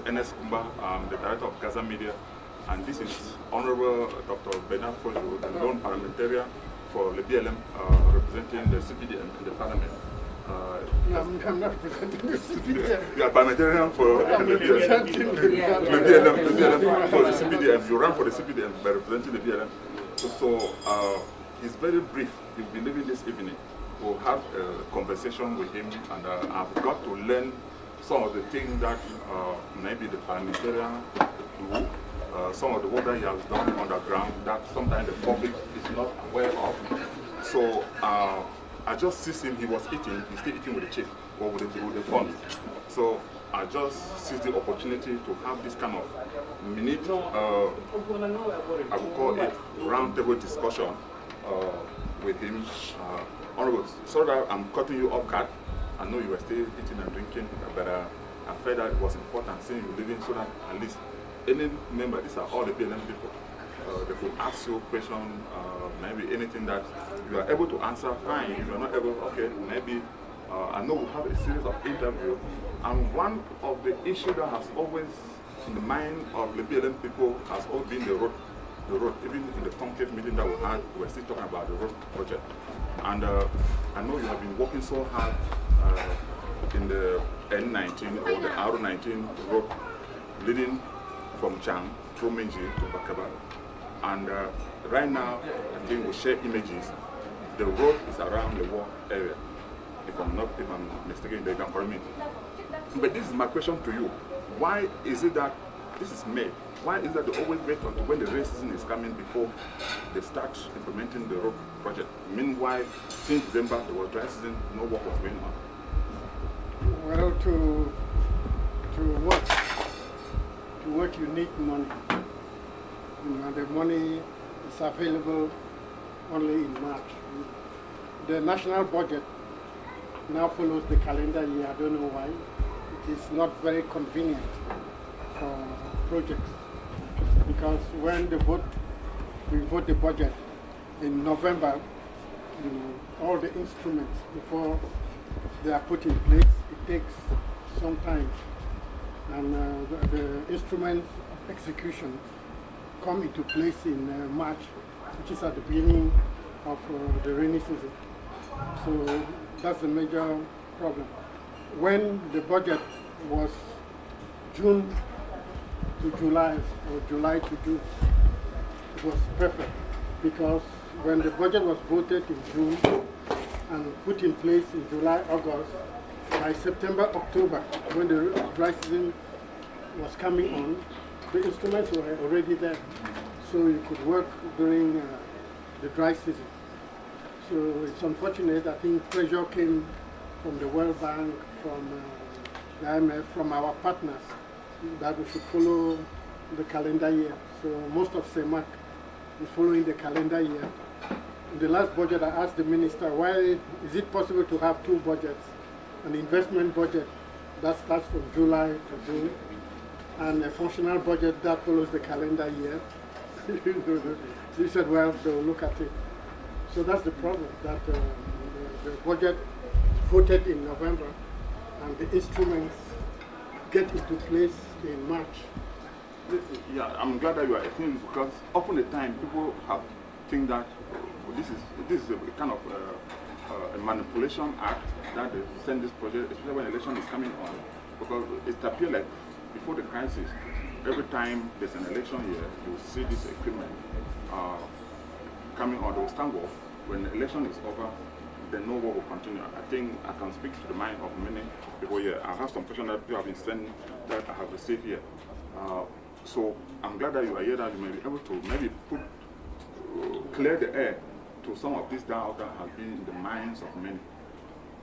Ernest Kumba. I'm the director of Gaza Media, and this is Honorable Dr. Bernard Fojo, the lone parliamentarian for Lebialem, representing the CPDM in the Parliament. I'm not representing the CPDM. You are parliamentarian for Lebialem for the CPDM. You run for the CPDM by representing Lebialem. So he's very brief. He'll be leaving this evening. We'll have a conversation with him, and I've got to learn some of the things that maybe the parliamentarian do, some of the work that he has done on the ground that sometimes the public is not aware of. So I just see him, he was eating, he's still eating with the chief or with the fund. So I just see the opportunity to have this kind of minute, I would call it roundtable discussion with him. Honorable, sorry that I'm cutting you off guard. I know you were still eating and drinking, but I felt that it was important seeing you leaving so that at least any member, these are all the PLM people, they could ask you a question, maybe anything that you are able to answer, fine. If you are not able, okay, maybe I know we have a series of interviews, and one of the issues that has always in the mind of the PLM people has always been the road. Even in the conclave meeting that we had, we were still talking about the road project. And I know you have been working so hard in the N19 or the R19 road leading from Chang through Menji to Bakaba. And right now, I think we share images. The road is around the war area. If I'm mistaken, they can correct me. But this is my question to you. Why is it that this is made? Why is that they always wait until when the rain season is coming before they start implementing the road project? Meanwhile, since December, there was dry season, no work was going on. Well, to work, you need money. The money is available only in March. The national budget now follows the calendar year. I don't know why. It is not very convenient for projects, because when we vote the budget in November, all the instruments, before they are put in place, it takes some time. And the instruments of execution come into place in March, which is at the beginning of the rainy season. So that's a major problem. When the budget was June to July, or July to June, it was perfect, because when the budget was voted in June and put in place in July, August, by September, October, when the dry season was coming on, the instruments were already there, so you could work during the dry season. So it's unfortunate. I think pressure came from the World Bank, from the IMF, from our partners, that we should follow the calendar year. So most of CEMAC is following the calendar year. In the last budget, I asked the minister, why is it possible to have two budgets? An investment budget that starts from July to June, and a functional budget that follows the calendar year. He said, well, they'll look at it. So that's the problem, that the budget is voted in November, and the instruments get into place in March. Yeah, I'm glad that you are explaining this, because often the time people think that this is a kind of a manipulation act that they send this project, especially when election is coming on, because it appears like before the crisis, every time there's an election here, you see this equipment coming on. They will stand off. When the election is over, then no war will continue. I think I can speak to the mind of many people here. I have some questions that people have been sending that I have received here. So I'm glad that you are here, that you may be able to maybe clear the air to some of this doubt that has been in the minds of many.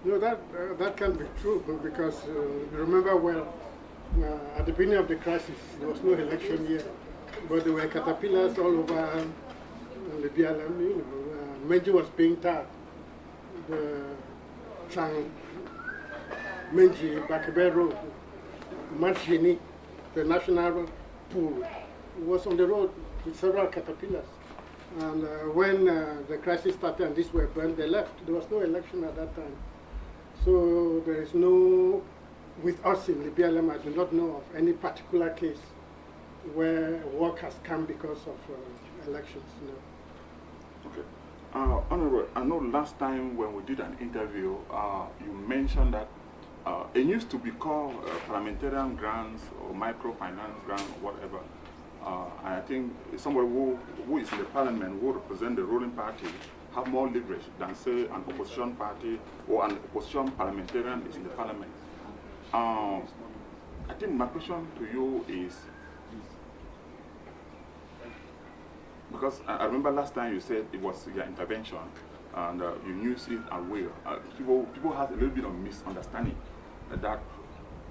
No, that can be true, because remember well, at the beginning of the crisis, there was no election year, but there were caterpillars all over Lebialem. Menji was being tarred. The Chang, Menji, Bakebe Road, Marchini, the national pool, was on the road with several caterpillars. And when the crisis started and these were burned, they left. There was no election at that time. So there is no with us in Lebialem, I do not know of any particular case where work has come because of elections. No. Okay. Honorable, I know last time when we did an interview, you mentioned that it used to be called parliamentarian grants or microfinance grants or whatever. And I think somebody who is in the parliament, who represent the ruling party, have more leverage than, say, an opposition party or an opposition parliamentarian is in the parliament. I think my question to you is, because I remember last time you said it was your intervention and you used it and well. People have a little bit of misunderstanding that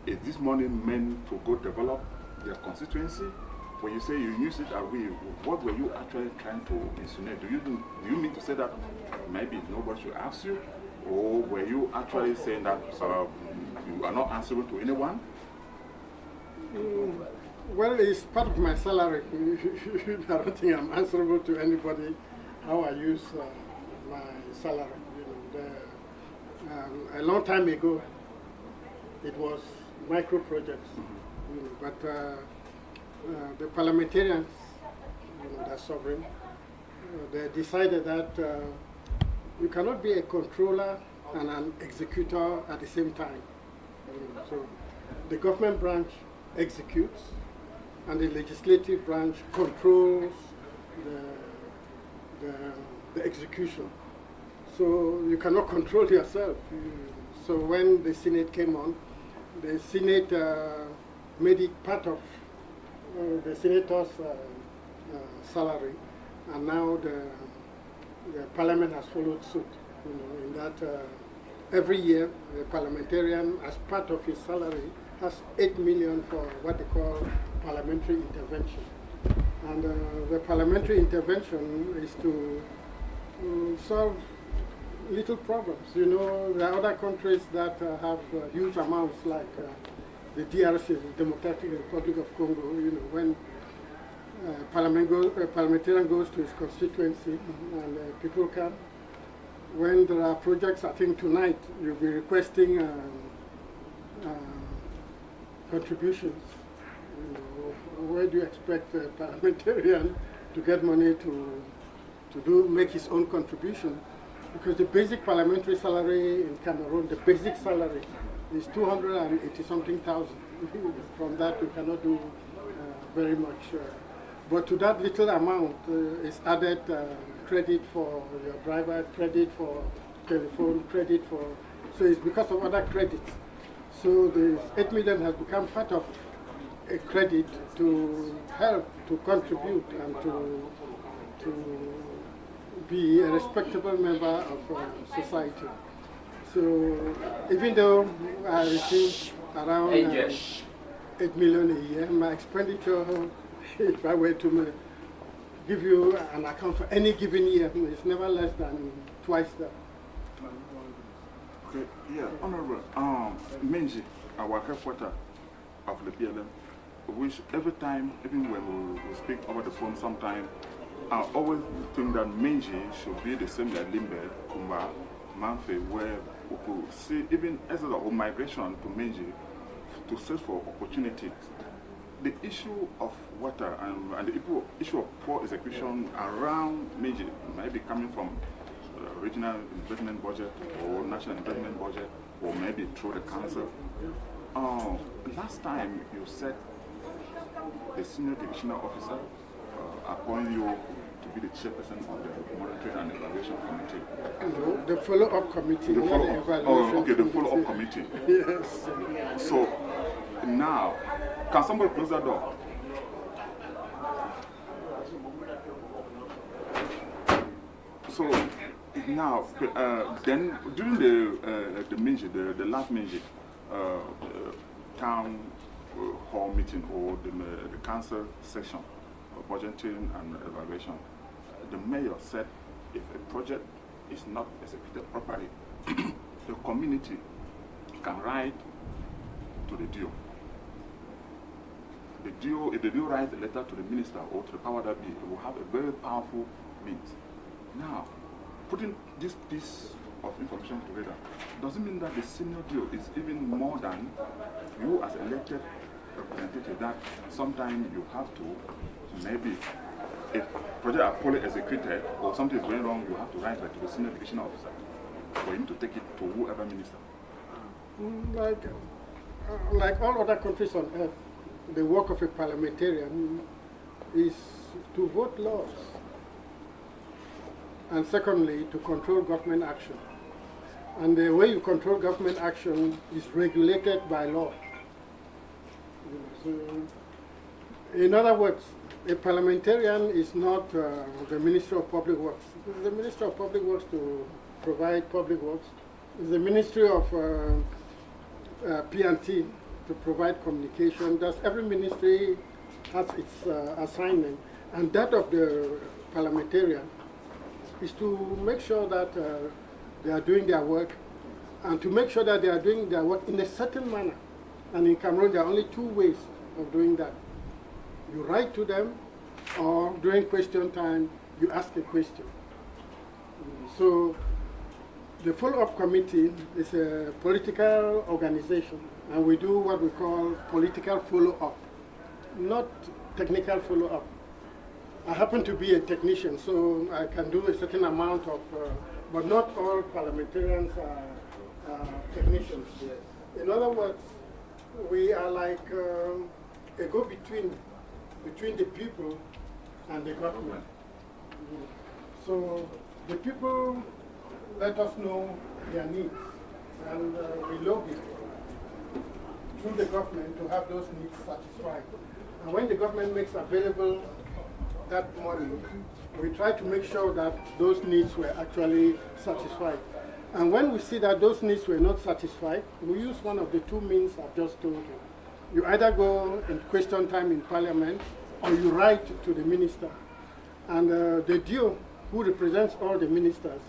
is this money meant to go develop their constituency? When you say you use it away, what were you actually trying to insinuate? Do you mean to say that maybe nobody should ask you? Or were you actually saying that you are not answerable to anyone? Well, it's part of my salary. I don't think I'm answerable to anybody how I use my salary. You know, a long time ago, it was micro projects. You know, but the parliamentarians, you know, they're sovereign. They decided that you cannot be a controller and an executor at the same time. You know, so the government branch executes, and the legislative branch controls the execution. So you cannot control yourself. So when the Senate came on, the Senate made it part of the senator's salary, and now the Parliament has followed suit. You know, in that every year the parliamentarian, as part of his salary, has 8 million for what they call parliamentary intervention. And the parliamentary intervention is to solve little problems. You know, there are other countries that have huge amounts, like the DRC, the Democratic Republic of Congo. You know, when parliamentarian goes to his constituency and people come, when there are projects, I think tonight you'll be requesting contributions. You know, where do you expect a parliamentarian to get money to make his own contribution? Because the basic parliamentary salary in Cameroon, the basic salary is 280-something thousand. From that, you cannot do very much. But to that little amount is added credit for your driver, credit for telephone, credit for. So it's because of other credits. So the 8 million has become part of a credit to help, to contribute, and to be a respectable member of society. So even though I receive around 8 million a year, my expenditure, if I were to give you an account for any given year, it's never less than twice that. Okay, yeah, Honorable, Menji, our headquarter of Lebialem, which every time, even when we speak over the phone sometime, I always think that Menji should be the same like Limbe, Kumba, Manfe, where we could see even as a migration to Menji to search for opportunities. The issue of water and the issue of poor execution around Menji might be coming from regional investment budget or national investment budget, or maybe through the council. Last time you said the senior divisional officer appointed you to be the chairperson of the Monitoring and Evaluation Committee. No, the follow-up committee. The follow-up committee. Yes. So now, can somebody close that door? So now, then during the Minji, the last Minji town hall meeting or the council session of budgeting and evaluation, the mayor said if a project is not executed properly, the community can write to the DO. If the DO writes a letter to the minister or to the power that be, it will have a very powerful means. Now, putting this piece of information together, doesn't mean that the senior DO is even more than you as elected representative that sometimes you have to, maybe, if projects are poorly executed or something is going wrong, you have to write back to the senior education officer for him to take it to whoever minister. Like all other countries on earth, the work of a parliamentarian is to vote laws. And secondly, to control government action. And the way you control government action is regulated by law. So, in other words, a parliamentarian is not the Minister of Public Works. The Minister of Public Works to provide public works. It's the Ministry of P&T to provide communication. Thus, every ministry has its assignment. And that of the parliamentarian is to make sure that they are doing their work, and to make sure that they are doing their work in a certain manner. And in Cameroon, there are only two ways of doing that. You write to them, or during question time, you ask a question. So the follow-up committee is a political organization, and we do what we call political follow-up, not technical follow-up. I happen to be a technician, so I can do a certain amount of, but not all parliamentarians are technicians. In other words, we are like a go-between between the people and the government. So the people let us know their needs, and we lobby through the government to have those needs satisfied. And when the government makes available that money, we try to make sure that those needs were actually satisfied. And when we see that those needs were not satisfied, we use one of the two means I've just told you. You either go in question time in Parliament, or you write to the minister. And the DO, who represents all the ministers,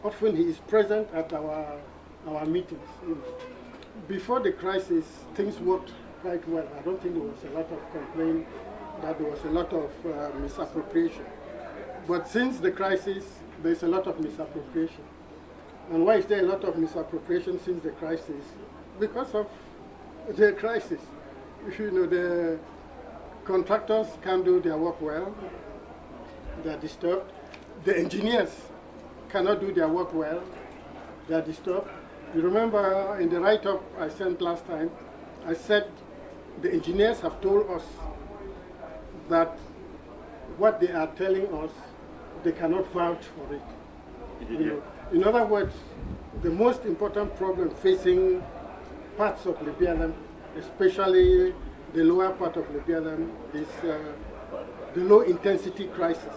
often he is present at our meetings. Before the crisis, things worked quite well. I don't think there was a lot of complaint that there was a lot of misappropriation. But since the crisis, there's a lot of misappropriation. And why is there a lot of misappropriation since the crisis? Because of the crisis. You know, the contractors can't do their work well. They're disturbed. The engineers cannot do their work well. They're disturbed. You remember in the write-up I sent last time, I said the engineers have told us that what they are telling us, they cannot vouch for it. You know, in other words, the most important problem facing parts of Lebialem, especially the lower part of Lebialem, is the low-intensity crisis.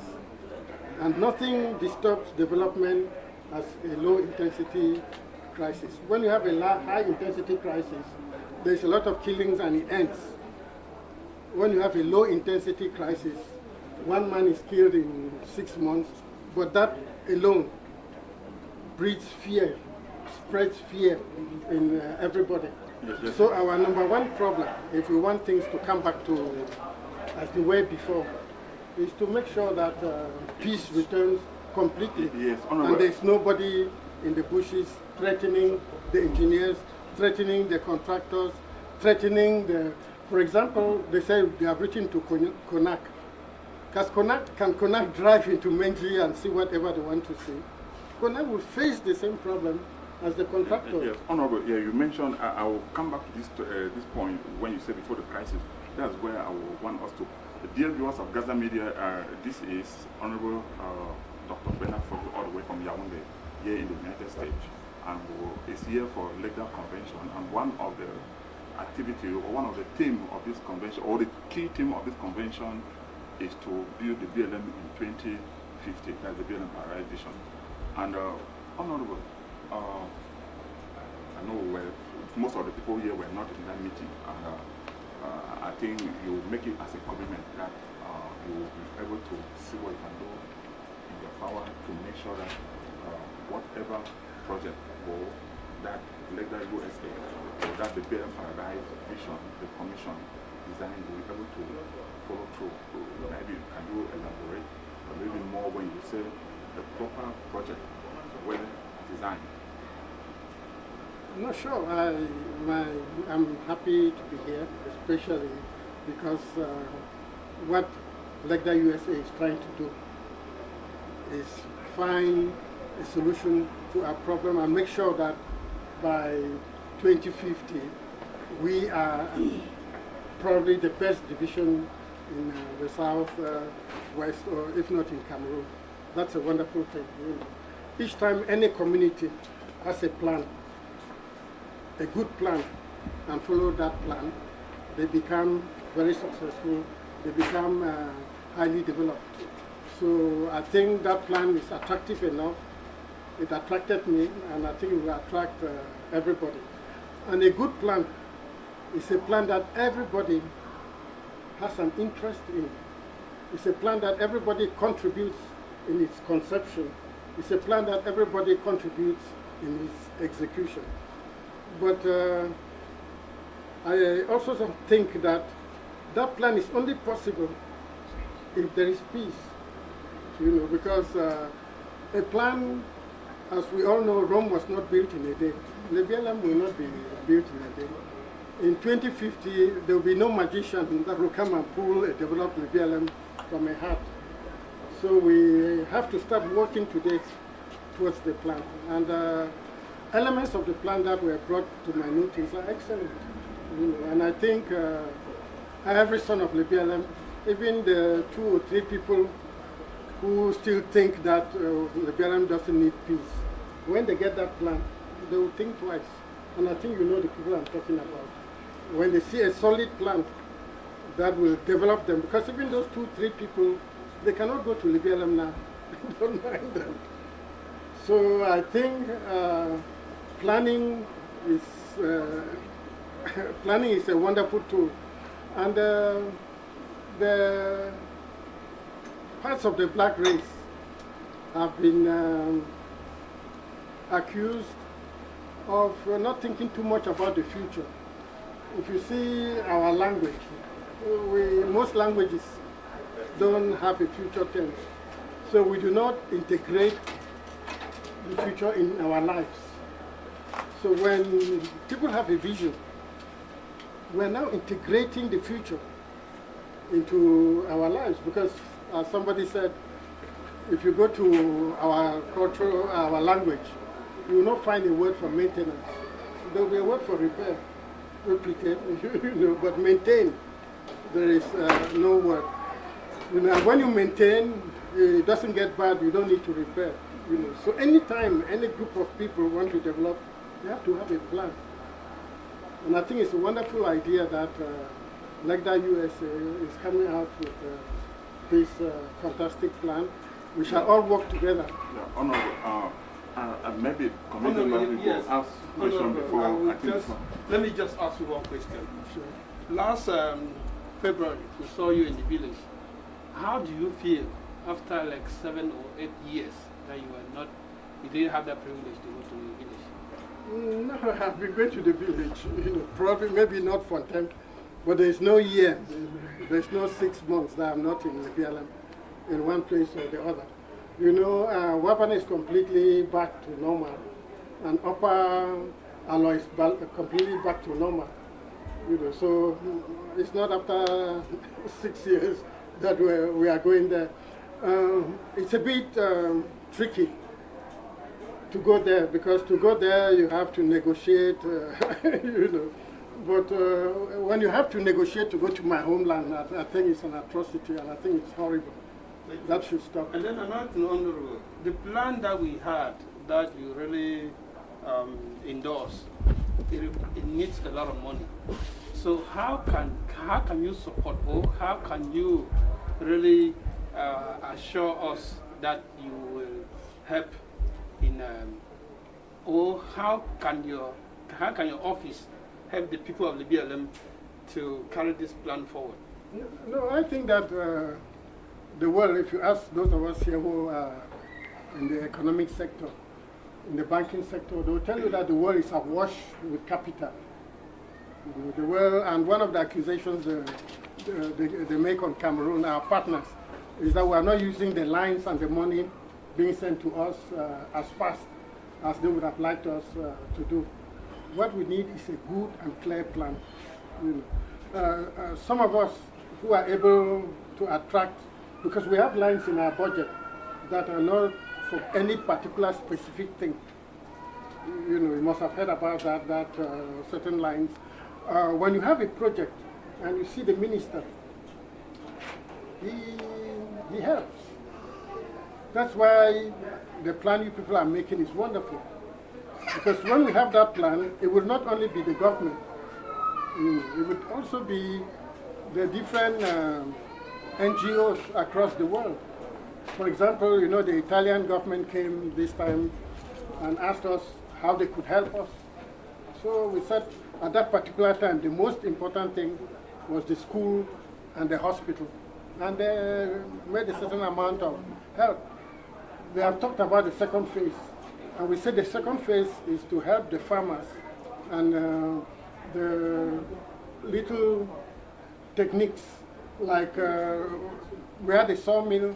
And nothing disturbs development as a low-intensity crisis. When you have a high-intensity crisis, there's a lot of killings and it ends. When you have a low-intensity crisis, one man is killed in 6 months, but that alone breeds fear, spreads fear in everybody. Yes. So our number one problem, if we want things to come back to as they were before, is to make sure that peace returns completely. Yes, and there's nobody in the bushes threatening the engineers, threatening the contractors, threatening the... For example, they say they have written to Konak. Can Konak drive into Menji and see whatever they want to see? Konak will face the same problem as the contractor. Yes, Honorable, yeah, you mentioned, I will come back to this point when you said before the crisis. That's where I will want us to. Dear viewers of Gaza Media, this is Honorable Dr. Bernard Fogg, all the way from Yaoundé, here in the United States. And is here for legal convention. And one of the activity, or one of the theme of this convention, or the key theme of this convention, is to build the BLM in 2050. That's the BLM Parliamentary vision. And Honorable, I know most of the people here were not in that meeting, and I think you make it as a commitment that you will be able to see what you can do in your power to make sure that whatever project or that legal USA or that the BLM Paradise vision, the commission design, will be able to follow through. Maybe can you elaborate a little bit more when you say the proper project well designed? No, sure. I'm happy to be here, especially because what LEGDA USA is trying to do is find a solution to our problem and make sure that by 2050 we are probably the best division in the south, west, or if not in Cameroon. That's a wonderful thing. You know. Each time any community has a plan, a good plan, and follow that plan, they become very successful, they become highly developed. So I think that plan is attractive enough. It attracted me, and I think it will attract everybody. And a good plan is a plan that everybody has an interest in. It's a plan that everybody contributes in its conception. It's a plan that everybody contributes in its execution. But I also think that that plan is only possible if there is peace, you know, because a plan, as we all know, Rome was not built in a day. Lebialem will not be built in a day. In 2050, there will be no magician that will come and pull a developed Lebialem from a hat. So we have to start working today towards the plan. And elements of the plan that were brought to my notice are excellent. You know, and I think every son of Lebialem, even the 2 or 3 people who still think that Lebialem doesn't need peace, when they get that plan, they will think twice. And I think you know the people I'm talking about. When they see a solid plan that will develop them, because even those 2 or 3 people, they cannot go to Lebialem now. Don't mind them. So I think planning is a wonderful tool, and the parts of the black race have been accused of not thinking too much about the future. If you see our language, most languages don't have a future tense, so we do not integrate the future in our lives. So when people have a vision, we're now integrating the future into our lives, because as somebody said, if you go to our culture, our language, you will not find a word for maintenance. There will be a word for repair, replicate, you know, but maintain, there is no word. You know, when you maintain, it doesn't get bad, you don't need to repair. You know. So anytime any group of people want to develop, they have to have a plan. And I think it's a wonderful idea that LEGDA USA is coming out with this fantastic plan. We shall all work together. Yeah, Honorable, maybe Committee will ask question before. Let me just ask you one question. Sure. Last February, we saw you in the village. How do you feel after like 7 or 8 years that you didn't have that privilege to go to the village? No, I've been going to the village. You know, probably maybe not for time, but there's no year, there's no 6 months that I'm not in Lebialem, in one place or the other. You know, Waban is completely back to normal, and Upper Alloy is completely back to normal. You know, so it's not after 6 years that we are going there. It's a bit tricky to go there, because to go there you have to negotiate, you know. But when you have to negotiate to go to my homeland, I think it's an atrocity, and I think it's horrible. That should stop. And then another thing, Honorable, the plan that we had that you really endorse, it needs a lot of money. So how can you support, or how can you really assure us that you will help in, or how can your office help the people of Lebialem to carry this plan forward? No, I think that the world, if you ask those of us here who are in the economic sector, in the banking sector, they will tell you that the world is awash with capital. The world, and one of the accusations they make on Cameroon, our partners, is that we are not using the lines and the money being sent to us as fast as they would have liked us to do. what we need is a good and clear plan. You know. Some of us who are able to attract, because we have lines in our budget that are not for any particular specific thing. You know, you must have heard about that certain lines. When you have a project and you see the minister, he helps. That's why the plan you people are making is wonderful. Because when we have that plan, it will not only be the government, it would also be the different NGOs across the world. For example, you know, the Italian government came this time and asked us how they could help us. So we said at that particular time, the most important thing was the school and the hospital. And they made a certain amount of help. They have talked about the second phase. And we said the second phase is to help the farmers and the little techniques, like we had a sawmill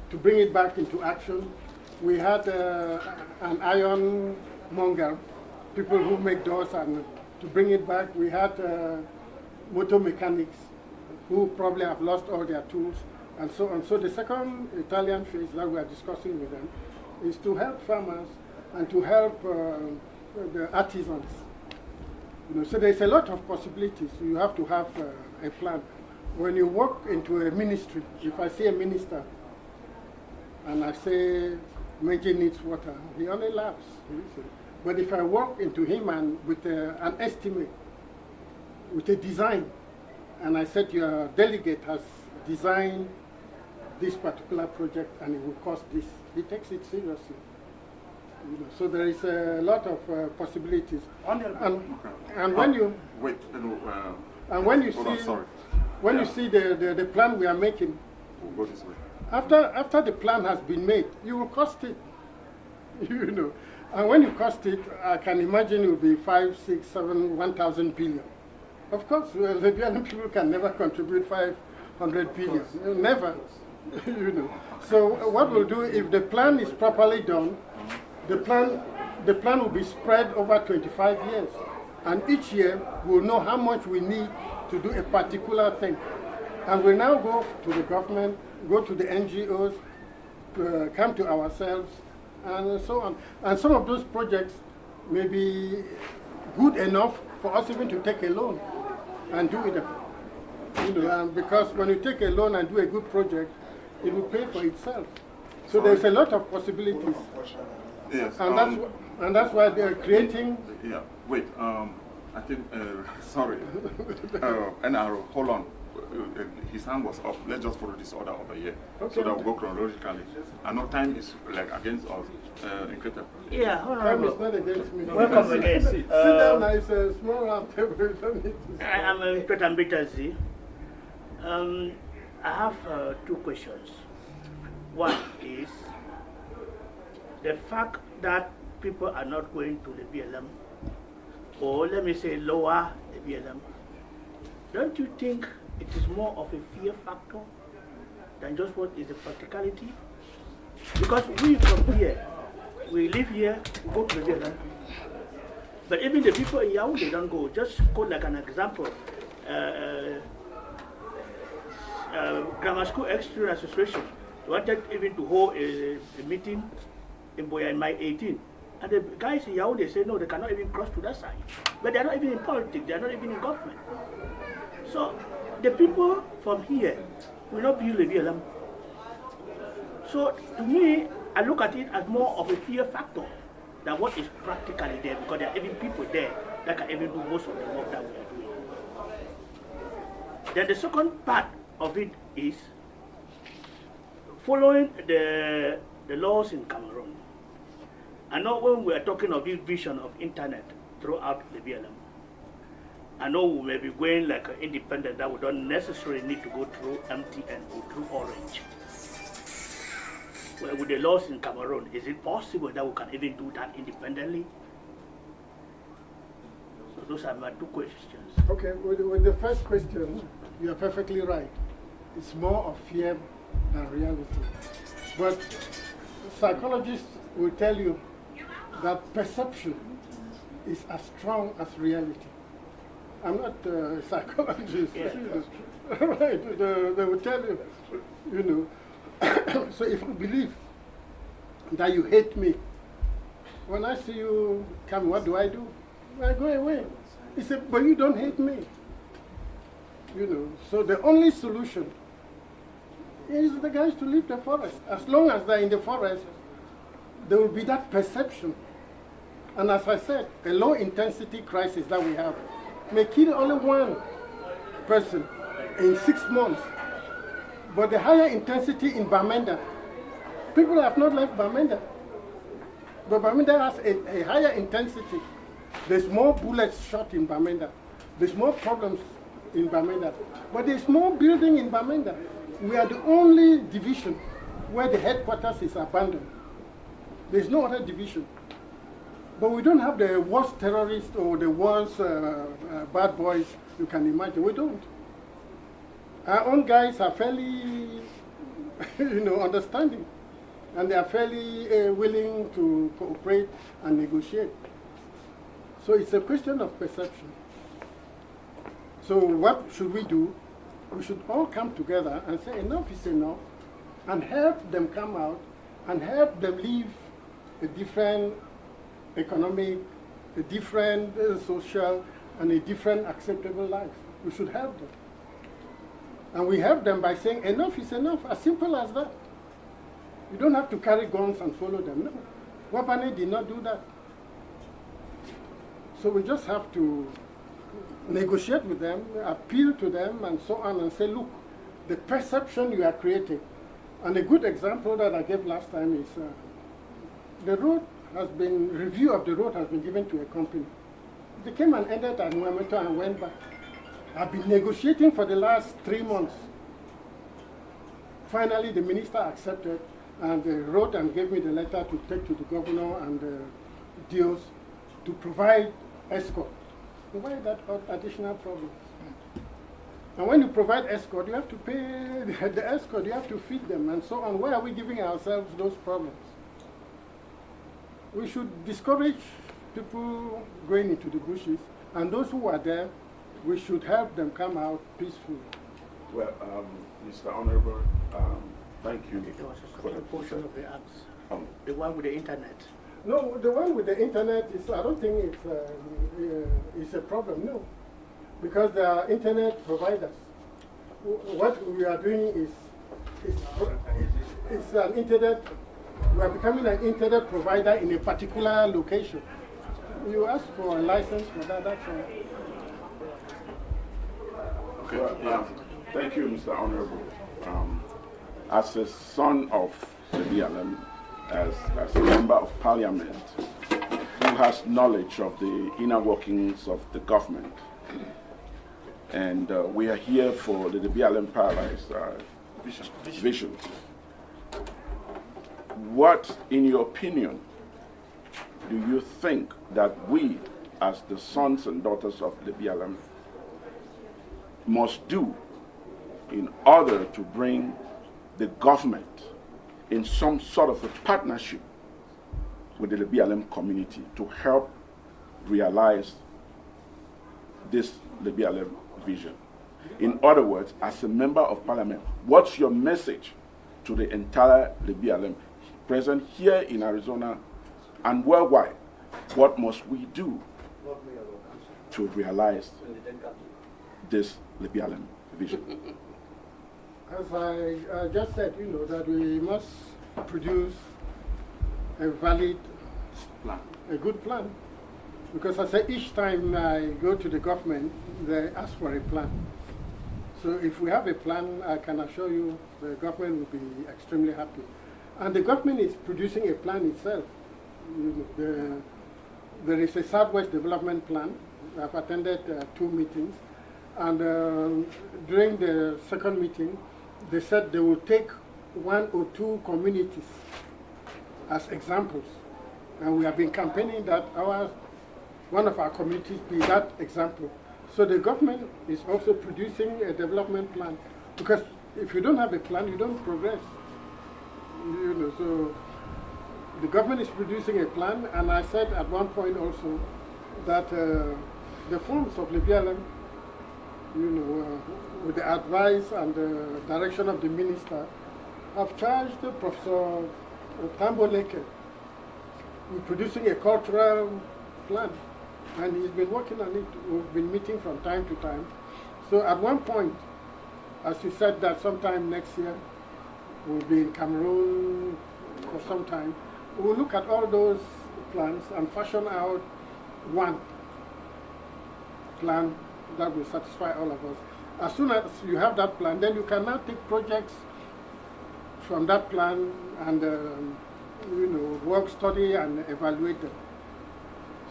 to bring it back into action. We had an iron monger, people who make doors, and to bring it back. We had motor mechanics who probably have lost all their tools, and so on. So the second Italian phase that we are discussing with them is to help farmers and to help the artisans. You know, so there's a lot of possibilities. You have to have a plan. When you walk into a ministry, if I see a minister and I say, Meji needs water, he only laughs. But if I walk into him and with an estimate, with a design, and I said your delegate has designed this particular project and it will cost this, he takes it seriously. You know, so there is a lot of possibilities. And when you wait, and when you see on, you see the plan we are making, go this way. After the plan has been made, you will cost it. You know, and when you cost it, I can imagine it will be 5, 6, 7, 1,000 billion. Of course, the Lebialem people can never contribute 500 billion. Never. You know. So what we'll do, if the plan is properly done, the plan will be spread over 25 years. And each year, we'll know how much we need to do a particular thing. And we'll now go to the government, go to the NGOs, come to ourselves, and so on. And some of those projects may be good enough for us even to take a loan and do it. You know, because when you take a loan and do a good project, it will pay for itself. So there's a lot of possibilities. Yes. And that's why they're creating. Yeah. Wait. I think. Sorry. NRO. Hold on. His hand was up. Let's just follow this order over here, okay, so that we'll go chronologically. I know time is like against us. Incredible. Yeah, time is not against me. Welcome again. Sit down. It's a small round table. You don't need to. I'm Budgetary. I have two questions. One is the fact that people are not going to the Lebialem, or let me say lower Lebialem. Don't you think it is more of a fear factor than just what is the practicality? Because we from here, we live here, we go to the Lebialem. But even the people in Yahoo, they don't go. Just quote like an example. Grammar School Student Association wanted even to hold a meeting in Boya in May 18. And the guys in Yahoo, they say no, they cannot even cross to that side. But they are not even in politics, they are not even in government. So the people from here will not be Lebialem. So to me, I look at it as more of a fear factor than what is practically there, because there are even people there that can even do most of the work that we are doing. Then the second part of it is following the laws in Cameroon. I know when we are talking of this vision of internet throughout Lebialem, I know we may be going like an independent that we don't necessarily need to go through MTN or through Orange. Well, with the laws in Cameroon, is it possible that we can even do that independently? So those are my two questions. Okay, with the first question, you are perfectly right. It's more of fear than reality. But psychologists will tell you that perception is as strong as reality. I'm not a psychologist. Right? They will tell you, you know. So if you believe that you hate me, when I see you come, what do? I go away. He said, but you don't hate me. You know, so the only solution is the guys to leave the forest. As long as they're in the forest, there will be that perception. And as I said, a low intensity crisis that we have may kill only one person in 6 months. But the higher intensity in Bamenda, people have not left Bamenda. But Bamenda has a higher intensity. There's more bullets shot in Bamenda. There's more problems in Bamenda. But there's more building in Bamenda. We are the only division where the headquarters is abandoned. There's no other division. But we don't have the worst terrorists or the worst bad boys you can imagine. We don't. Our own guys are fairly, you know, understanding. And they are fairly willing to cooperate and negotiate. So it's a question of perception. So what should we do? We should all come together and say enough is enough, and help them come out and help them live a different economic, a different social, and a different acceptable life. We should help them. And we help them by saying enough is enough, as simple as that. You don't have to carry guns and follow them. No. Wabane did not do that. So we just have to negotiate with them, appeal to them, and so on, and say, look, the perception you are creating. And a good example that I gave last time is the road has been, review of the road has been given to a company. They came and ended at Nwamito and went back. I've been negotiating for the last 3 months. Finally, the minister accepted and wrote and gave me the letter to take to the governor and the DOs to provide escort. Provide that additional problems. And when you provide escort, you have to pay the escort, you have to feed them, and so on. Why are we giving ourselves those problems? We should discourage people going into the bushes, and those who are there, we should help them come out peacefully. Well, Mr. Honorable, thank you. There was a certain portion of the acts, the one with the internet. No, the one with the internet is, I don't think it's a problem, no. Because there are internet providers. What we are doing is an internet, we are becoming an internet provider in a particular location. You ask for a license for that, that's all. Okay. Well, thank you, Mr. Honorable. As a son of Lebialem, as a member of Parliament, who has knowledge of the inner workings of the government, and we are here for the Lebialem Paradise vision. What, in your opinion, do you think that we, as the sons and daughters of Lebialem, must do in order to bring the government in some sort of a partnership with the Lebialem community to help realize this Lebialem vision? In other words, as a member of Parliament, what's your message to the entire Lebialem present here in Arizona and worldwide? What must we do to realize this Lebialem vision? As I just said, you know, that we must produce a valid plan, a good plan. Because I say each time I go to the government, they ask for a plan. So if we have a plan, I can assure you the government will be extremely happy. And the government is producing a plan itself. There is a Southwest Development Plan. I've attended 2 meetings. And during the second meeting, they said they will take 1 or 2 communities as examples. And we have been campaigning that one of our communities be that example. So the government is also producing a development plan. Because if you don't have a plan, you don't progress. You know, so the government is producing a plan, and I said at one point also that the funds of Lebialem, with the advice and the direction of the minister, have charged Professor Tamboleke with producing a cultural plan, and he's been working on it. We've been meeting from time to time. So at one point, as you said, that sometime next year, we'll be in Cameroon for some time. We'll look at all those plans and fashion out one plan that will satisfy all of us. As soon as you have that plan, then you can now take projects from that plan and work, study, and evaluate them.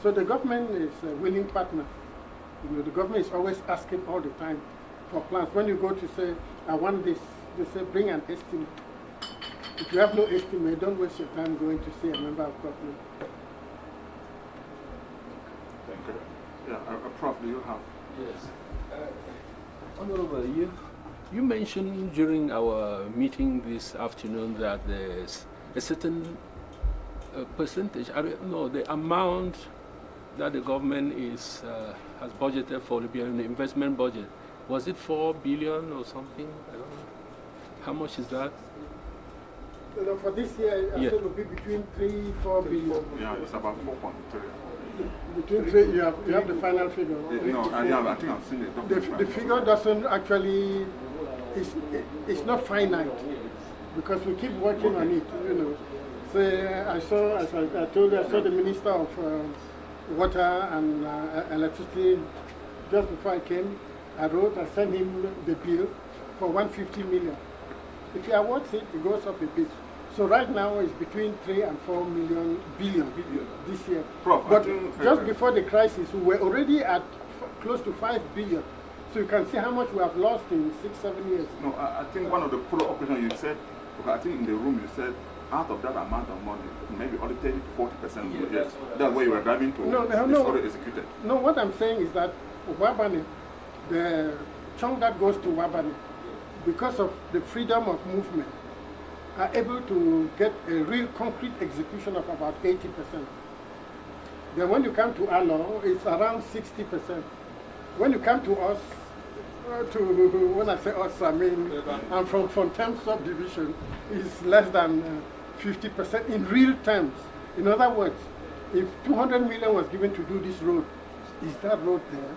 So the government is a willing partner. The government is always asking all the time for plans. When you go to say, I want this, they say, bring an estimate. If you have no estimate, don't waste your time going to see a member of government. Thank you. Yeah, Prof, do you have? Yes. Honorable, you mentioned during our meeting this afternoon that there's a certain percentage, I don't know, the amount that the government has budgeted for the investment budget. Was it 4 billion or something? I don't know. How much is that? For this year, I said it will be between 3-4 billion. Yeah, it's about 4.3. Between 3, you have the final figure. No, I think I've seen it. The figure doesn't actually, it's not finite, because we keep working on it, So I saw, as I told you, I saw the Minister of Water and Electricity just before I came. I sent him the bill for 150 million. If he awards it, it goes up a bit. So right now it's between 3 and 4 billion this year. Prof, but just before the crisis, we were already at close to 5 billion. So you can see how much we have lost in 6-7 years. No, I think one of the follow-up questions you said, I think in the room you said, out of that amount of money, maybe only 30 to 40%. Yes, that's where you were driving to. No, it's already executed. No, what I'm saying is that Wabani, the chunk that goes to Wabani, because of the freedom of movement, are able to get a real concrete execution of about 80%. Then when you come to Alo, it's around 60%. When you come to us, when I say us, I mean, I'm from Fontaine subdivision, it's less than 50% in real terms. In other words, if 200 million was given to do this road, is that road there?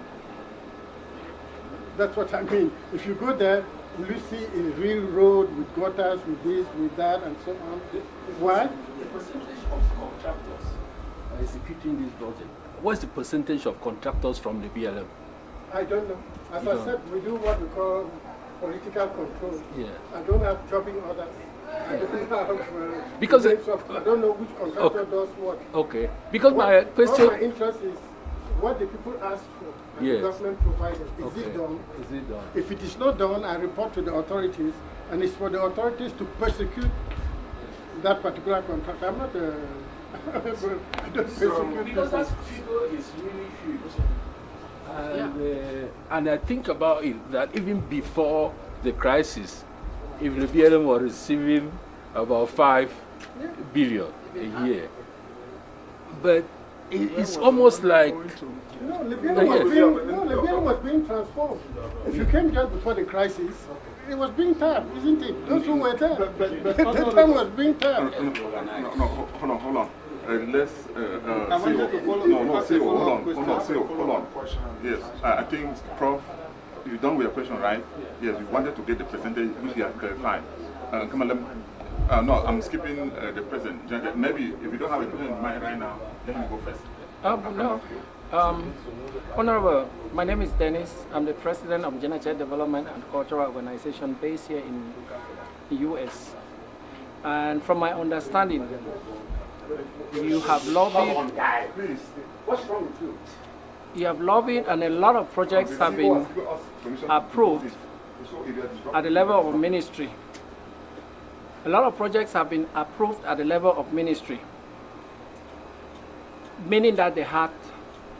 That's what I mean. If you go there, will you see a real road with gutters, with this, with that, and so on? Why? The percentage of contractors executing this project. What's the percentage of contractors from the BLM? I don't know. As I said, we do what we call political control. Yeah. I don't have jobbing orders. I don't have because I don't know which contractor does what. Okay. Because my question. All my interest is what the people ask for. The government provided. Is it done? Is it done? If it is not done, I report to the authorities, and it's for the authorities to persecute that particular contract. I'm not I don't persecute because that figure is really huge. And I think about it, that even before the crisis, if Lebialem was receiving about 5 billion a year, but it's almost like... No, Lebialem was being transformed. If you came just before the crisis, it was being tapped, isn't it? Those who were there, the time was being tapped. No, hold on. Let's see. Hold on. Yes, I think, Prof, you're done with your question, right? Yes, you wanted to get the percentage which you have clarified. Come on, no, I'm skipping the president. Maybe if you don't have a president in mind right now, then you go first. No. Honorable, my name is Dennis. I'm the president of Budgetary Development and Cultural Organization based here in the U.S. And from my understanding, you have lobbied. Please, what's wrong with you? You have lobbied, and a lot of projects have been approved at the level of ministry. A lot of projects have been approved at the level of ministry, meaning that they had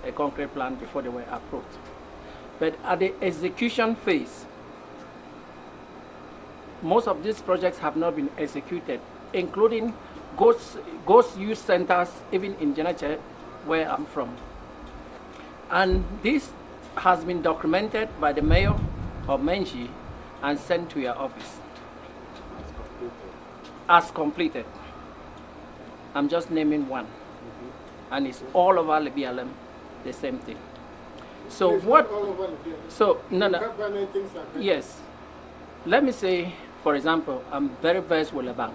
a concrete plan before they were approved. But at the execution phase, most of these projects have not been executed, including ghost youth centers, even in Jenache, where I'm from. And this has been documented by the mayor of Menji and sent to your office as completed. I'm just naming one. And it's all over Lebialem, the same thing. So It's what? not all over the place. So no, You no. have many things like that. Yes. Let me say, for example, I'm very versed with Leban.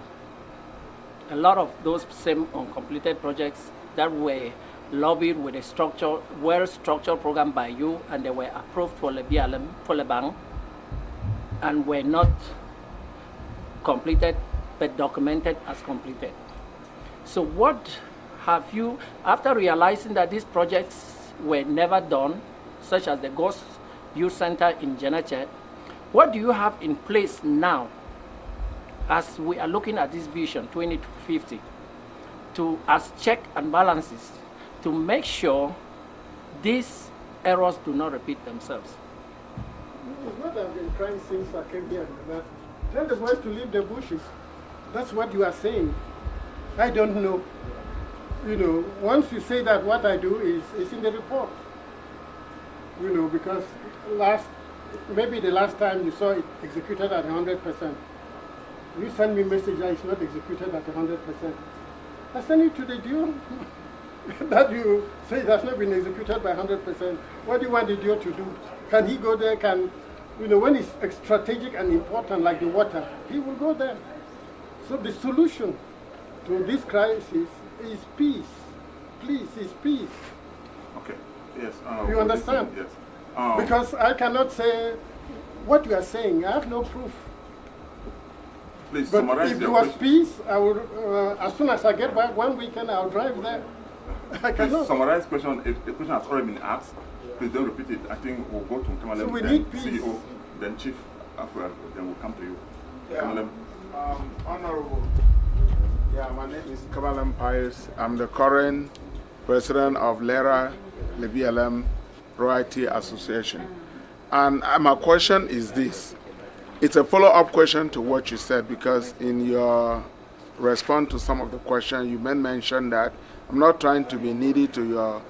A lot of those same uncompleted projects that were lobbied with a well-structured program by you, and they were approved for Lebialem, for Leban, and were not completed, but documented as completed. So what have you, after realizing that these projects were never done, such as the Ghost Youth Center in Jenachet, what do you have in place now as we are looking at this vision 2050 as check and balances to make sure these errors do not repeat themselves? It's what I've been trying since I came here. That tell the boys to leave the bushes. That's what you are saying. I don't know. You know, once you say that, what I do is in the report. You know, because maybe the last time you saw it executed at 100%. You send me a message that it's not executed at 100%. I send it to the DO that you say it has not been executed by 100%. What do you want the DO to do? Can he go there? When it's strategic and important like the water, he will go there. So the solution to this crisis is peace. Please, it's peace. Okay. Yes. You understand? Yes. Because I cannot say what you are saying. I have no proof. Please But summarize if your it was question. peace, I would, as soon as I get back one weekend, I'll drive there. I Please cannot. summarize question. If the question has already been asked, please don't repeat it. I think we'll go to Kamalem, So we then need peace. CEO, then Chief, after then we'll come to you. Kamalem. Honorable, my name is Lebialem Pius. I'm the current president of Lebialem Royalty Association. And my question is this. It's a follow-up question to what you said, because in your response to some of the questions, you mention that I'm not trying to be needy to your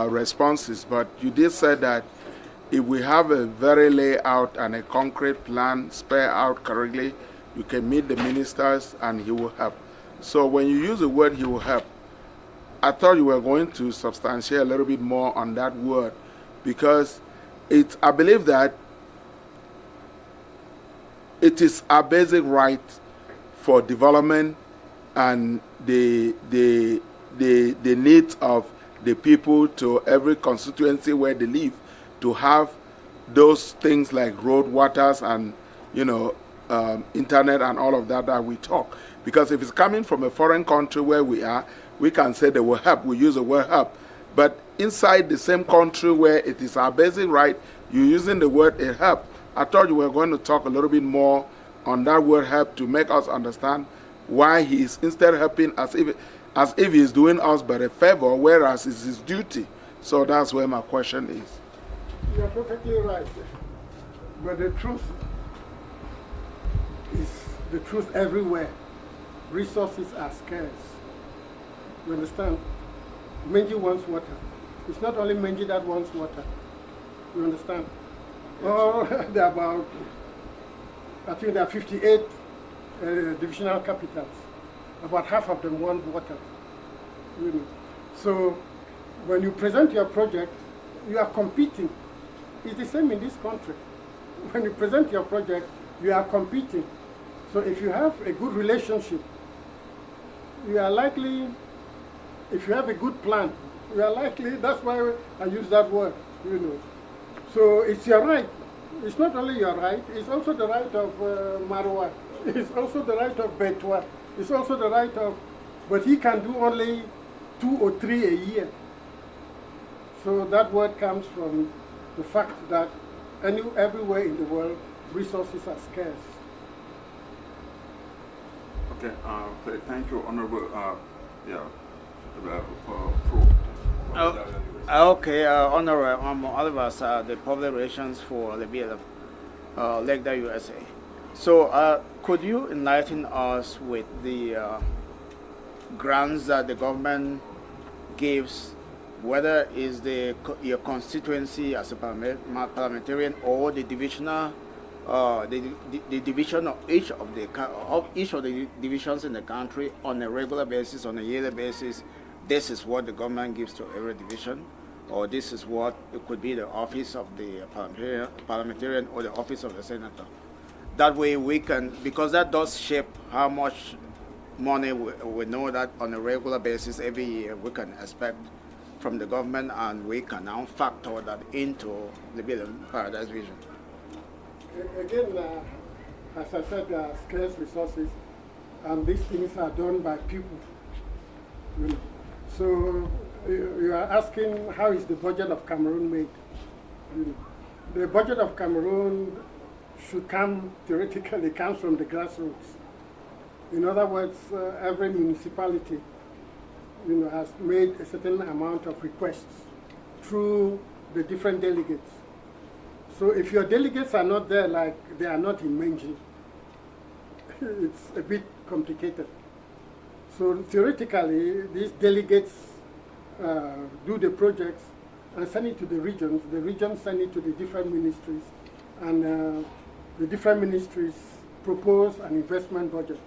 responses, but you did say that if we have a very layout and a concrete plan spelled out correctly, you can meet the ministers and he will help. So when you use the word he will help, I thought you were going to substantiate a little bit more on that word, because I believe that it is a basic right for development and the needs of the people to every constituency where they live to have those things like road, waters, and internet and all of that we talk. Because if it's coming from a foreign country where we are, we can say they will help. We use the word help. But inside the same country where it is our basic right, you're using the word help. I thought you were going to talk a little bit more on that word help to make us understand why he is instead helping as if he's doing us but a favor, whereas it's his duty. So that's where my question is. You are perfectly right. But the truth is the truth everywhere. Resources are scarce. You understand? Menji wants water. It's not only Menji that wants water. You understand? Oh, there are about, I think there are 58 divisional capitals. About half of them want water. Really. So when you present your project, you are competing. It's the same in this country. When you present your project, you are competing. So if you have a good relationship, you are likely, if you have a good plan, you are likely, that's why I use that word, So it's your right. It's not only your right, it's also the right of Marwa. It's also the right of Betwa. It's also the right of, but he can do only 2 or 3 a year. So that word comes from the fact that everywhere in the world, resources are scarce. Okay, thank you, Honorable. Okay, Honorable, I'm Oliver, the Public Relations for Lebialem, Legda, USA. So, could you enlighten us with the grants that the government gives whether it's your constituency as a parliamentarian or the divisional, the division of each of the divisions in the country on a regular basis, on a yearly basis. This is what the government gives to every division, or this is what it could be the office of the parliamentarian or the office of the senator. That way we can, because that does shape how much money we know that on a regular basis every year we can expect from the government, and we can now factor that into the Paradise Vision. Again, as I said, there are scarce resources, and these things are done by people. So you are asking, how is the budget of Cameroon made? The budget of Cameroon should come, theoretically, comes from the grassroots. In other words, every municipality has made a certain amount of requests through the different delegates. So if your delegates are not there, like they are not in Menji, it's a bit complicated. So theoretically, these delegates do the projects and send it to the regions send it to the different ministries, and the different ministries propose an investment budget.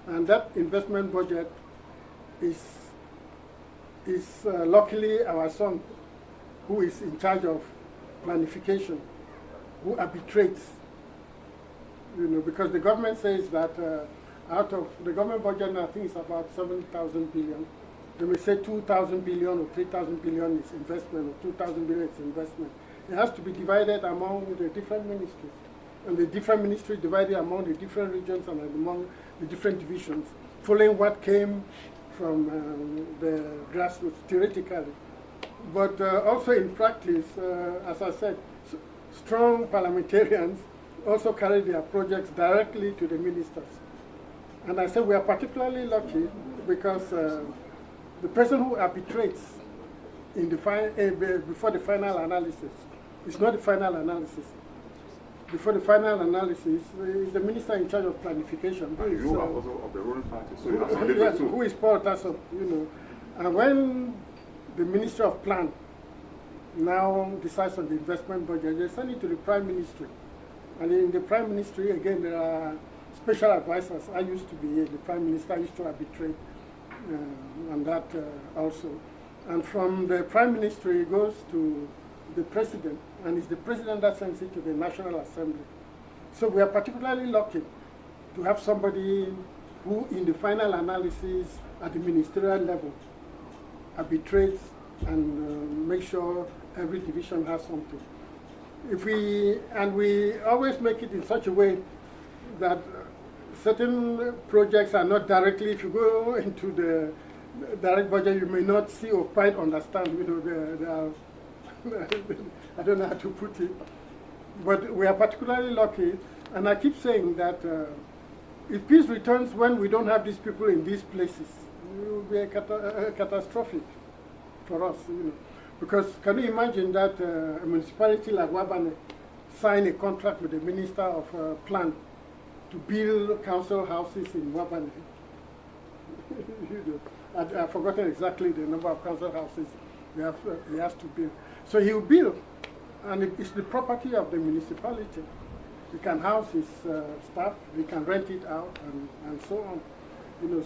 And that investment budget is luckily our son, who is in charge of planification, who arbitrates, because the government says that out of the government budget, I think it's about 7,000 billion. They may say 2,000 billion or 3,000 billion is investment, or 2,000 billion is investment. It has to be divided among the different ministries, and the different ministries divided among the different regions and among the different divisions, following what came from the grassroots, theoretically. But also in practice, as I said, strong parliamentarians also carry their projects directly to the ministers. And I said we are particularly lucky because the person who arbitrates in the before the final analysis is not the final analysis. Before the final analysis is the minister in charge of planification. Who is, you are also of the ruling party, so you have to leave it too. Who is Paul Tasso, And when the Ministry of Plan now decides on the investment budget, they send it to the Prime Ministry. And in the Prime Ministry, again, there are special advisors. I used to be the Prime Minister. I used to arbitrate on that also. And from the Prime Ministry, it goes to the President, and it's the President that sends it to the National Assembly. So we are particularly lucky to have somebody who, in the final analysis at the ministerial level, arbitrates and makes sure every division has something. We always make it in such a way that certain projects are not directly, if you go into the direct budget, you may not see or quite understand, I don't know how to put it, but we are particularly lucky, and I keep saying that if peace returns when we don't have these people in these places, it will be catastrophic for us, Because can you imagine that a municipality like Wabane sign a contract with the Minister of Plan to build council houses in Wabane? I've forgotten exactly the number of council houses he has to build. So he will build, and it's the property of the municipality. He can house his staff, he can rent it out, and so on.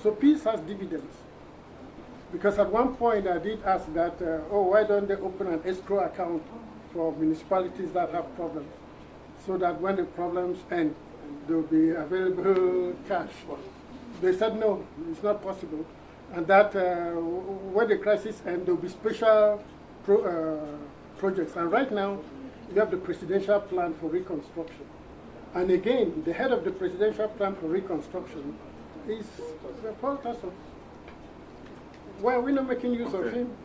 So peace has dividends. Because at one point I did ask that, why don't they open an escrow account for municipalities that have problems, so that when the problems end, there will be available cash. They said no, it's not possible, and that when the crisis ends, there will be special projects. And right now, you have the Presidential Plan for Reconstruction. And again, the head of the Presidential Plan for Reconstruction is Paul Tasso. Why are we not making use of him?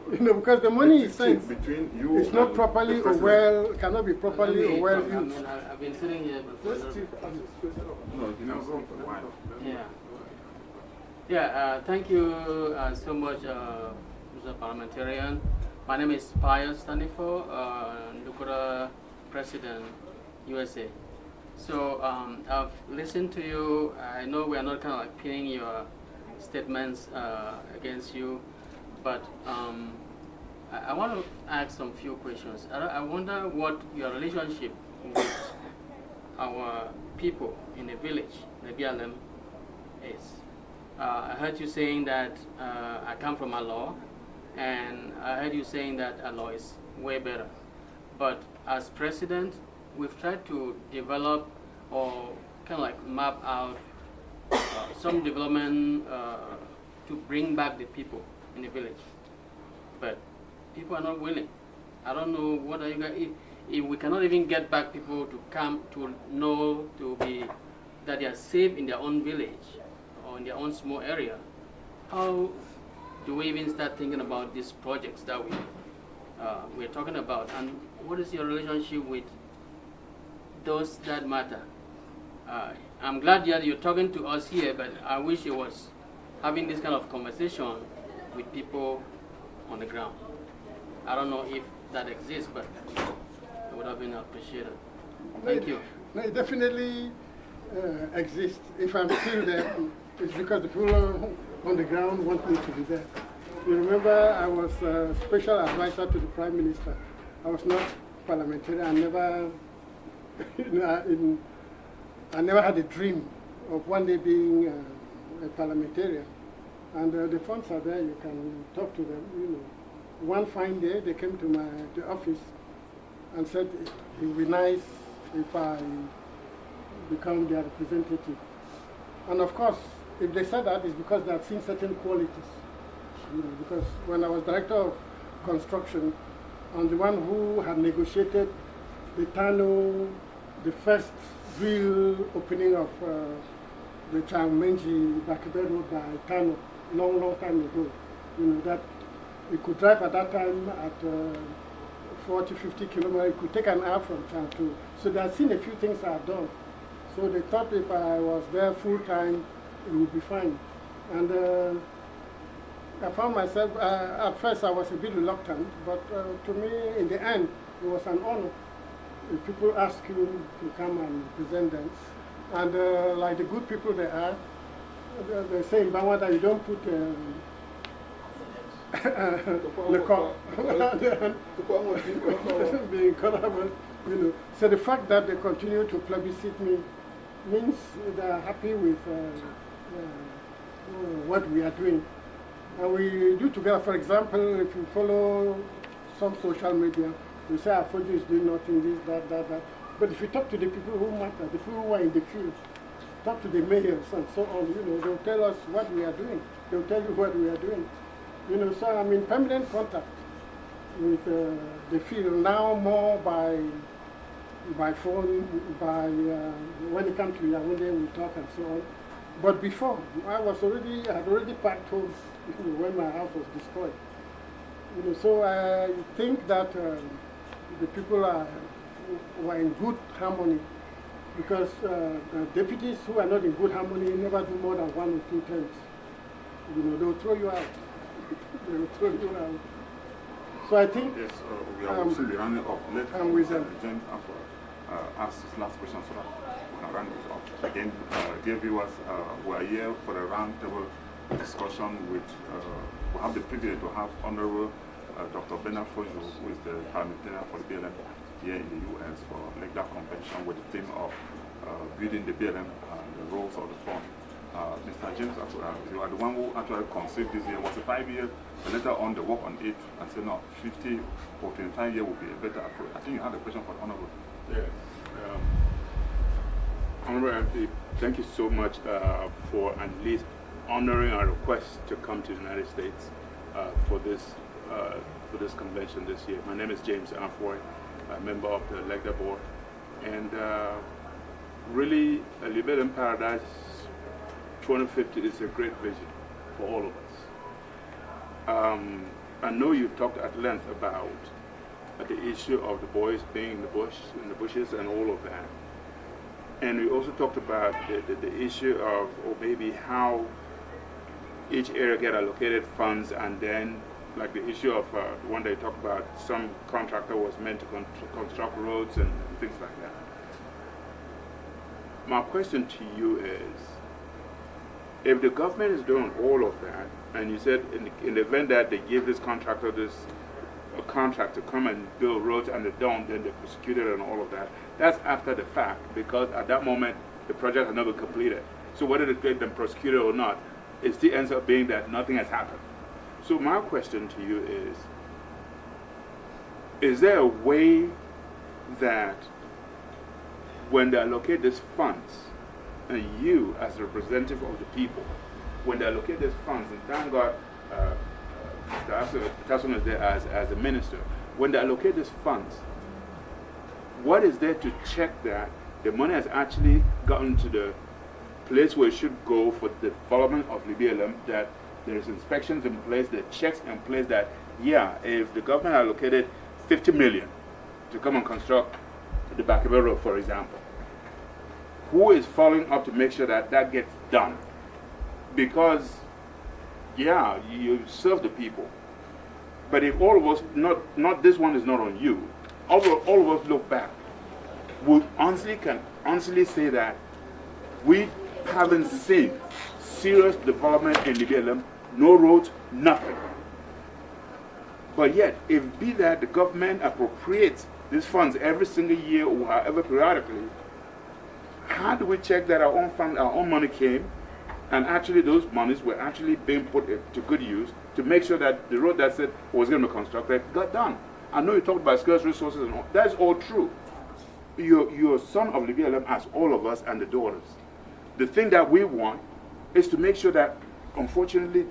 Because the money is sent. Between you it's not properly or well, cannot be properly or well used. I've been sitting here before. Thank you so much, Mr. Parliamentarian. My name is Pius Tanifo, Lukura President, USA. So I've listened to you. I know we are not kind of like pinning your statements against you, but I want to ask some few questions. I wonder what your relationship with our people in the village, Lebialem, is. I heard you saying that I come from Alo, and I heard you saying that Alo is way better. But as president, we've tried to develop or kind of like map out some development to bring back the people in the village. But people are not willing. I don't know what are you guys, if we cannot even get back people to come to know that they are safe in their own village or in their own small area, how do we even start thinking about these projects that we're talking about? And what is your relationship with those that matter? I'm glad that you're talking to us here, but I wish it was having this kind of conversation with people on the ground. I don't know if that exists, but it would have been appreciated. Thank you. No, it definitely exists. If I'm still there, it's because the people on the ground want me to be there. You remember I was a special advisor to the Prime Minister. I was not parliamentarian. I never, I never had a dream of one day being a parliamentarian. And the funds are there. You can talk to them. You know, one fine day they came to the office and said it would be nice if I become their representative. And of course, if they said that, it's because they had seen certain qualities. You know, because when I was director of construction, I'm the one who had negotiated the tunnel, the first real opening of the Changmenji Bakibed Road by tunnel, long time ago. You know, that you could drive at that time at 40, 50 kilometers. It could take an hour from Changtu. So they had seen a few things I had done. So they thought if I was there full time, it would be fine. And I found myself, at first I was a bit reluctant, but to me, in the end, it was an honor. If people ask you to come and present them. And like the good people they are, they say in Bangla that you don't put being colorable, you know. So the fact that they continue to plebiscite me means they are happy with what we are doing. And we do together. For example, if you follow some social media, you say Afoju is doing nothing, this, that. But if you talk to the people who matter, the people who are in the field, talk to the mayors and so on, you know, they'll tell us what we are doing. They'll tell you what we are doing. You know, so I'm in permanent contact with the field now, more by phone, when it comes to Yaoundé, we talk and so on. But before, I had already packed home, you know, when my house was destroyed. You know, so I think that the people were in good harmony, because deputies who are not in good harmony never do more than 1 or 2 terms. You know, they'll throw you out. They will throw you out. So I think yes, we are also running up. Let James ask his last question so that we can run it up. Again, dear viewers, we are here for a roundtable discussion with, we have the privilege to have Honorable Dr. Bernard Fojo, who is the Parliamentarian for the BLM here in the US for legal convention with the theme of building the BLM and the roles of the fund. Mr. James, you are the one who actually conceived this year. Was a 5-year, but later on they work on it and say no, 50 or 25 years would be a better approach. I think you had a question for the Honorable. Yes. Honorable MP, thank you so much for at least honoring our request to come to the United States for this convention this year. My name is James Afoy, a member of the Elected Board, and really, a Lebialem Paradise 2050 is a great vision for all of us. I know you've talked at length about the issue of the boys being in the bushes and all of that. And we also talked about the issue of, or maybe how each area get allocated funds, and then like the issue of the one they talked about, some contractor was meant to construct roads and things like that. My question to you is, if the government is doing all of that, and you said in the event that they give this contractor this a contract to come and build roads and they don't, then they're prosecuted and all of that. That's after the fact, because at that moment the project has never completed. So whether they get them prosecuted or not, it still ends up being that nothing has happened. So my question to you is there a way that when they allocate these funds, and you as a representative of the people, when they allocate these funds, and thank God Mr. Tasson is there as the minister, when they allocate these funds, what is there to check that the money has actually gotten to the place where it should go for the development of Lebialem, that there's inspections in place, there are checks in place that, yeah, if the government allocated 50 million to come and construct the Budgetary Road, for example, who is following up to make sure that that gets done? Because, yeah, you serve the people. But if all of us, not this one is not on you, all of us look back, we can honestly say that we haven't seen serious development in Lebialem, no roads, nothing. But yet, if be that the government appropriates these funds every single year or however periodically, how do we check that our own money came and actually those monies were actually being put to good use to make sure that the road that said was going to be constructed got done? I know you talked about scarce resources and all. That's all true. You're a son of Lebialem as all of us and the daughters. The thing that we want is to make sure that, unfortunately,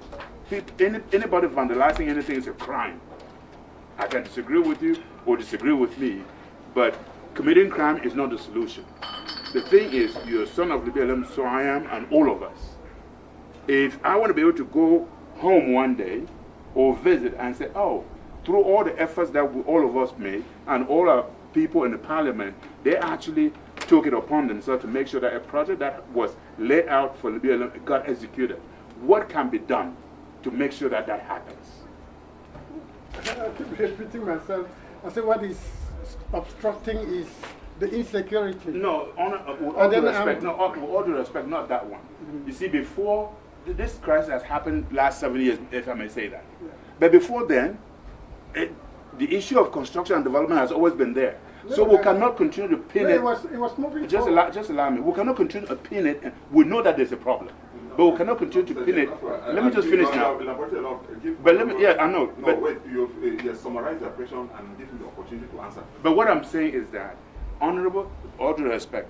anybody vandalizing anything is a crime. I can disagree with you or disagree with me, but committing crime is not the solution. The thing is, you're a son of Lebialem, so I am, and all of us. If I want to be able to go home one day or visit and say, oh, through all the efforts that all of us made and all our people in the parliament, they actually took it upon themselves to make sure that a project that was laid out for Lebialem got executed. What can be done to make sure that that happens? I keep repeating myself. I say what is obstructing is the insecurity. No, with all due respect, with all due respect, not that one. You see, before this crisis has happened last 7 years, if I may say that. Yeah. But before then, the issue of construction and development has always been there. No, so we cannot continue to pin it. It was moving just allow me. We cannot continue to pin it. And we know that there's a problem. But we cannot continue to pin it. Let me just finish now. But let me, yeah, I know. No, wait, you summarize your question and give him the opportunity to answer. But what I'm saying is that, Honorable, all due respect,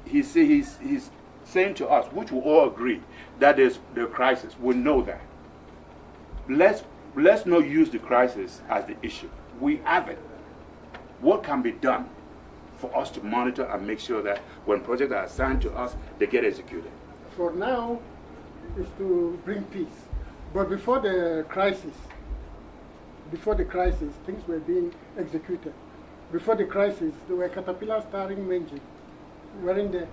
he's saying to us, which we all agree, that there's the crisis. We know that. Let's not use the crisis as the issue. We have it. What can be done for us to monitor and make sure that when projects are assigned to us, they get executed? For now, is to bring peace. But before the crisis, things were being executed. Before the crisis, there were caterpillars tarring Menji, weren't there?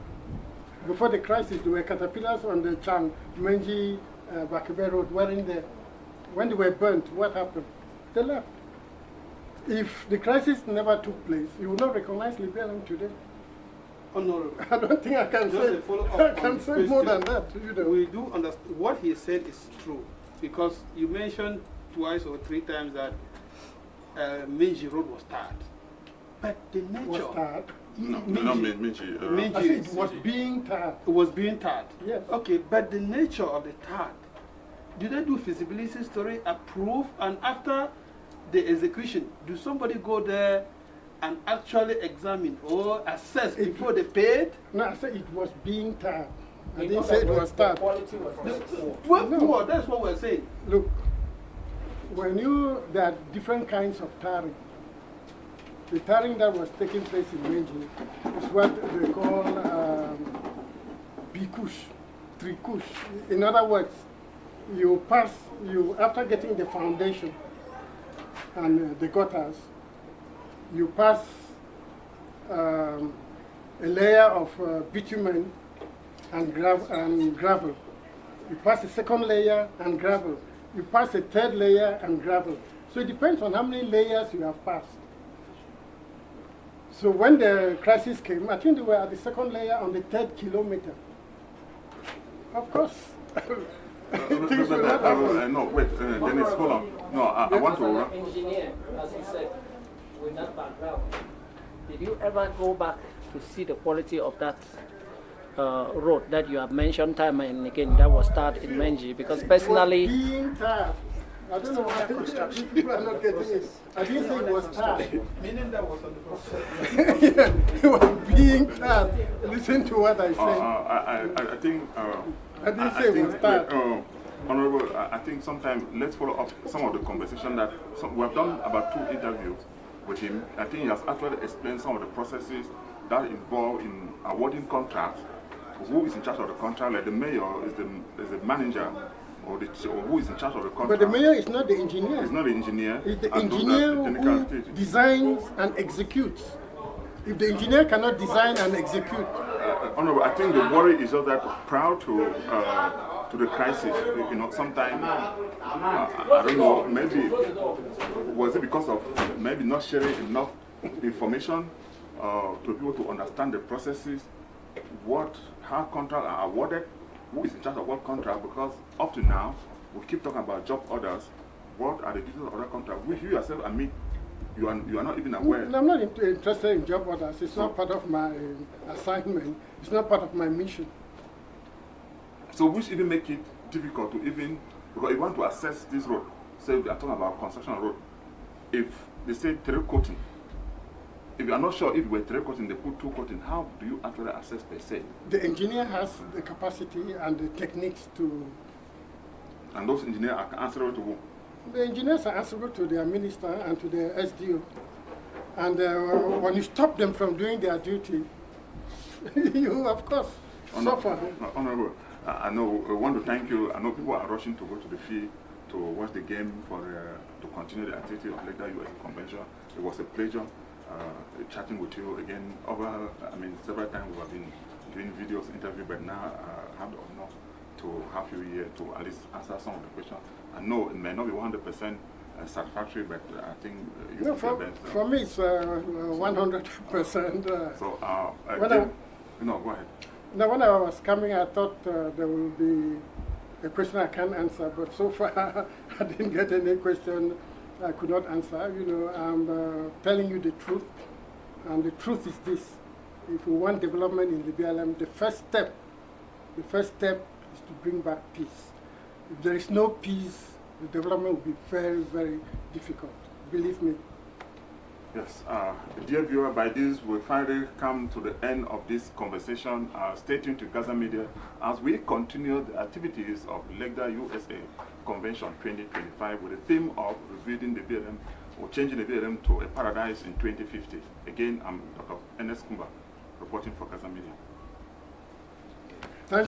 Before the crisis, there were caterpillars on the Chang, Menji, Budgetary Road, weren't there? When they were burnt, what happened? They left. If the crisis never took place, you would not recognize Lebialem today. Honorable, I don't think I can say more than that. You know. We do understand what he said is true, because you mentioned twice or three times that Menji Road was tarred. But the nature was tarred. Menji, it was being tarred. It was being tarred. Yes. Okay, but the nature of the tarred, did they do feasibility study, approve, and after the execution, do somebody go there and actually examine or assess before they paid? No, I said it was being tarred. I didn't say it was tarred. No, that's what we're saying. Look, there are different kinds of tarring. The tarring that was taking place in Menji is what they call bikush, trikush. In other words, after getting the foundation and the gutters, you pass a layer of bitumen and gravel. You pass a second layer and gravel. You pass a third layer and gravel. So it depends on how many layers you have passed. So when the crisis came, I think they were at the second layer on the 3rd kilometer. Of course, No, wait, Dennis, hold on. No, I want to. Engineer, as you said, with that background, did you ever go back to see the quality of that road that you have mentioned time and again that was started in Menji? Because personally, being tired. I don't know why people are not getting it. I didn't say it was tired. Meaning that was on the process. Yeah, it was being tired. Listen to what I said. I think. I didn't say it was tired. Honorable, I think sometimes let's follow up some of the conversation that we have done about 2 interviews with him. I think he has actually explained some of the processes that involve in awarding contracts. Who is in charge of the contract? Like the mayor is the manager, or who is in charge of the contract? But the mayor is not the engineer. He's not the engineer. It's the engineer who designs and executes. If the engineer cannot design and execute. Honorable, I think the worry is just that prior to the crisis, you know, sometimes, I don't know, maybe, was it because of maybe not sharing enough information to people to understand the processes, how contracts are awarded, who is in charge of what contract, because up to now, we keep talking about job orders. What are the details of other contracts, which you yourself admit you are not even aware? No, I'm not interested in job orders. It's not part of my assignment. It's not part of my mission. So which even make it difficult to even, because you want to assess this road, say we are talking about construction road, if they say 3 coating, if you are not sure if you were 3 coating, they put 2 coating, how do you actually assess per se? The engineer has the capacity and the techniques to... And those engineers are answerable to who? The engineers are answerable to their minister and to the SDO. And when you stop them from doing their duty, you, of course, suffer. Honorable, I know, we want to thank you. I know people are rushing to go to the field to watch the game to continue the activity of Legda US Convention. It was a pleasure chatting with you again. Several times we have been doing videos, interview, but now I have the honor to have you here to at least answer some of the questions. I know it may not be 100% satisfactory, but I think you no, for me it's 100%. No, go ahead. Now, when I was coming, I thought there will be a question I can't answer, but so far I didn't get any question I could not answer. You know, I'm telling you the truth, and the truth is this: if we want development in Lebialem, the first step is to bring back peace. If there is no peace, the development will be very, very difficult. Believe me. Yes, dear viewer, by this we finally come to the end of this conversation. Stay tuned to Gaza Media as we continue the activities of Legda USA Convention 2025 with the theme of rebuilding the Lebialem or changing the Lebialem to a paradise in 2050. Again, I'm Dr. Enes Kumba reporting for Gaza Media.